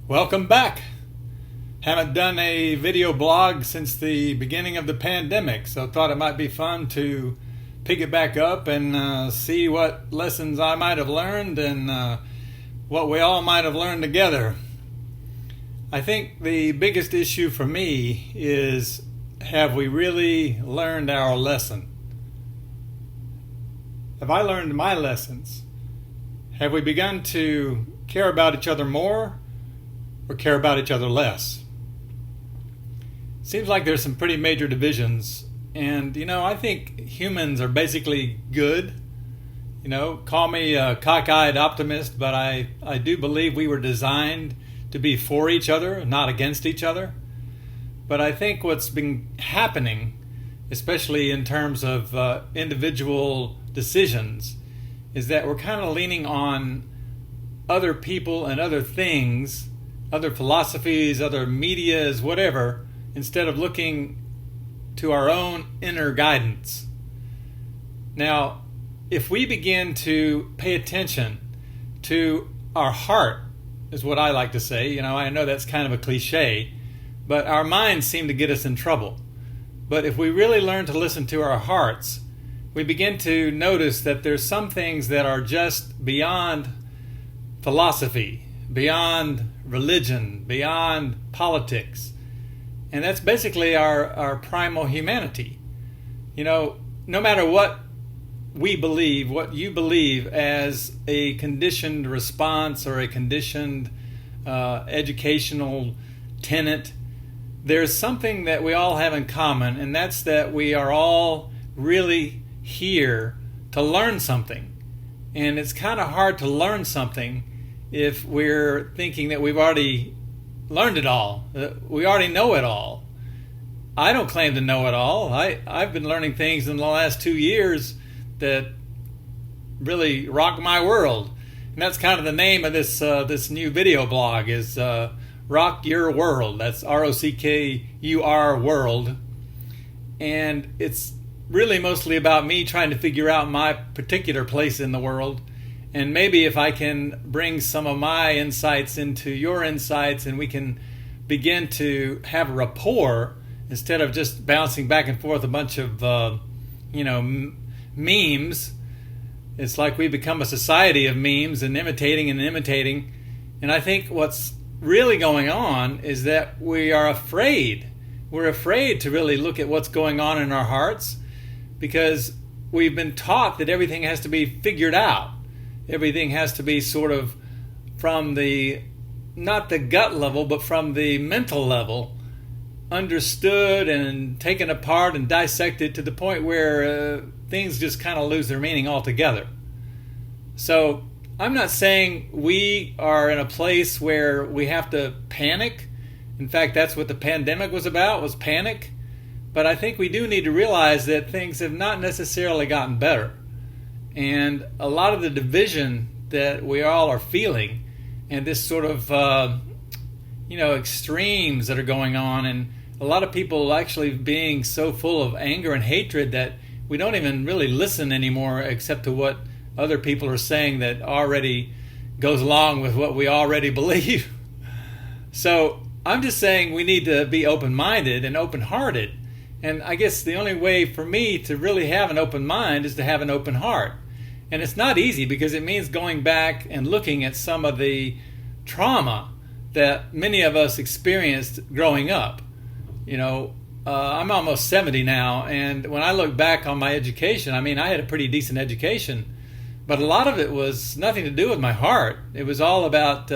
Welcome back. Haven't done a video blog since the beginning of the pandemic, so thought it might be fun to pick it back up and see what lessons I might have learned and what we all might have learned together. I think the biggest issue for me is, have we really learned our lesson? Have I learned my lessons? Have we begun to care about each other more or care about each other less? Seems like there's some pretty major divisions, and I think humans are basically good. Call me a cockeyed optimist, but I do believe we were designed to be for each other, not against each other. But I think what's been happening, especially in terms of individual decisions, is that we're kind of leaning on other people and other things, other philosophies, other medias, whatever, instead of looking to our own inner guidance. Now, if we begin to pay attention to our heart, is what I like to say. I know that's kind of a cliche, but our minds seem to get us in trouble. But if we really learn to listen to our hearts, we begin to notice that there's some things that are just beyond philosophy, beyond religion, beyond politics. And that's basically our primal humanity. No matter what we believe, what you believe as a conditioned response or a conditioned educational tenet, there's something that we all have in common, and that's that we are all really here to learn something. And it's kind of hard to learn something if we're thinking that we've already learned it all. We already know it all. I don't claim to know it all. I've been learning things in the last 2 years that really rock my world. And that's kind of the name of this new video blog is Rock Your World. That's RockUr World. And it's really mostly about me trying to figure out my particular place in the world. And maybe if I can bring some of my insights into your insights and we can begin to have a rapport instead of just bouncing back and forth a bunch of, memes. It's like we become a society of memes and imitating. And I think what's really going on is that we are afraid. We're afraid to really look at what's going on in our hearts because we've been taught that everything has to be figured out. Everything has to be sort of from the, not the gut level, but from the mental level, understood and taken apart and dissected to the point where things just kind of lose their meaning altogether. So I'm not saying we are in a place where we have to panic. In fact, that's what the pandemic was about, was panic. But I think we do need to realize that things have not necessarily gotten better. And a lot of the division that we all are feeling and this sort of, extremes that are going on, and a lot of people actually being so full of anger and hatred that we don't even really listen anymore except to what other people are saying that already goes along with what we already believe. So I'm just saying we need to be open-minded and open-hearted. And I guess the only way for me to really have an open mind is to have an open heart. And it's not easy because it means going back and looking at some of the trauma that many of us experienced growing up. I'm almost 70 now, and when I look back on my education, I had a pretty decent education, but a lot of it was nothing to do with my heart. It was all about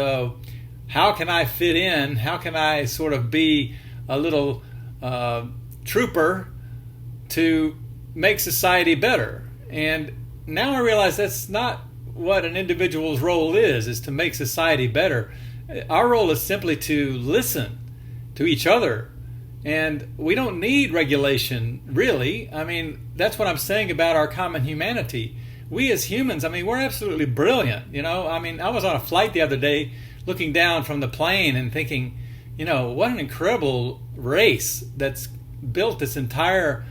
how can I fit in, how can I sort of be a little trooper to make society better. And now I realize that's not what an individual's role is to make society better. Our role is simply to listen to each other. And we don't need regulation, really. That's what I'm saying about our common humanity. We as humans, we're absolutely brilliant. I was on a flight the other day looking down from the plane and thinking, what an incredible race that's built this entire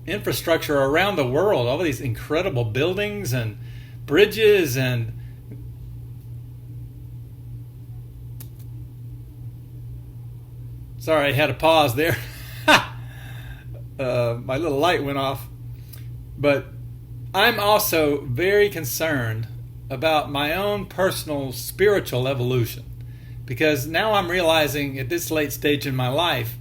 infrastructure around the world, all of these incredible buildings and bridges and Sorry, I had a pause there. My little light went off. But I'm also very concerned about my own personal spiritual evolution, because now I'm realizing at this late stage in my life,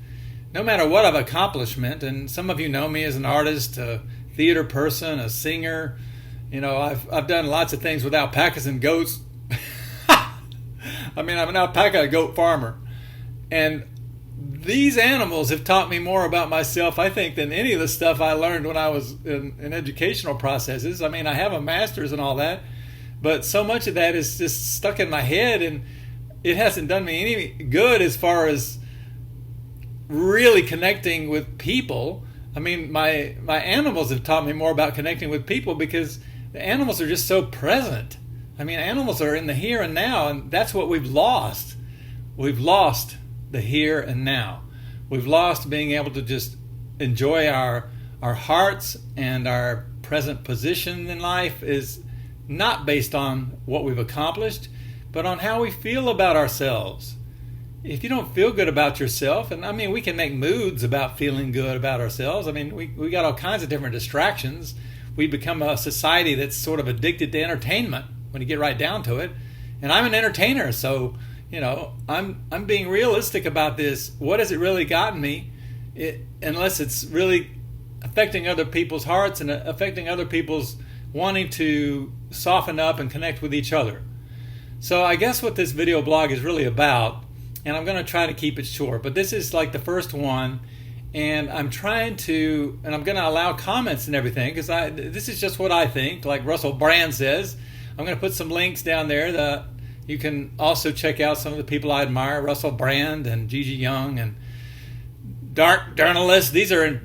no matter what I've accomplishment, and some of you know me as an artist, a theater person, a singer, I've done lots of things with alpacas and goats. I mean, I'm an alpaca goat farmer. And these animals have taught me more about myself, I think, than any of the stuff I learned when I was in educational processes. I mean, I have a master's and all that, but so much of that is just stuck in my head, and it hasn't done me any good as far as really connecting with people. I mean, my animals have taught me more about connecting with people, because the animals are just so present. I mean, animals are in the here and now, and that's what we've lost. We've lost the here and now. We've lost being able to just enjoy our hearts, and our present position in life is not based on what we've accomplished, but on how we feel about ourselves. If you don't feel good about yourself, and I mean, we can make moods about feeling good about ourselves. I mean, we got all kinds of different distractions. We become a society that's sort of addicted to entertainment when you get right down to it. And I'm an entertainer, so I'm being realistic about this. What has it really gotten me? Unless it's really affecting other people's hearts and affecting other people's wanting to soften up and connect with each other. So I guess what this video blog is really about, and I'm going to try to keep it short, but this is like the first one, and I'm going to allow comments and everything, because this is just what I think. Like Russell Brand says, I'm going to put some links down there that you can also check out some of the people I admire, Russell Brand and Gigi Young and dark journalists. These are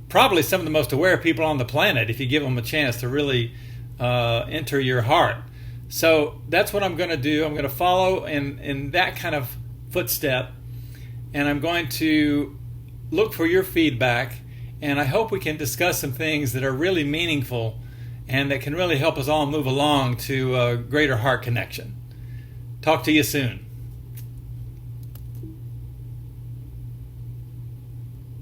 probably some of the most aware people on the planet, if you give them a chance to really enter your heart. So that's what I'm going to do. I'm going to follow in that kind of footstep, and I'm going to look for your feedback, and I hope we can discuss some things that are really meaningful and that can really help us all move along to a greater heart connection. Talk to you soon.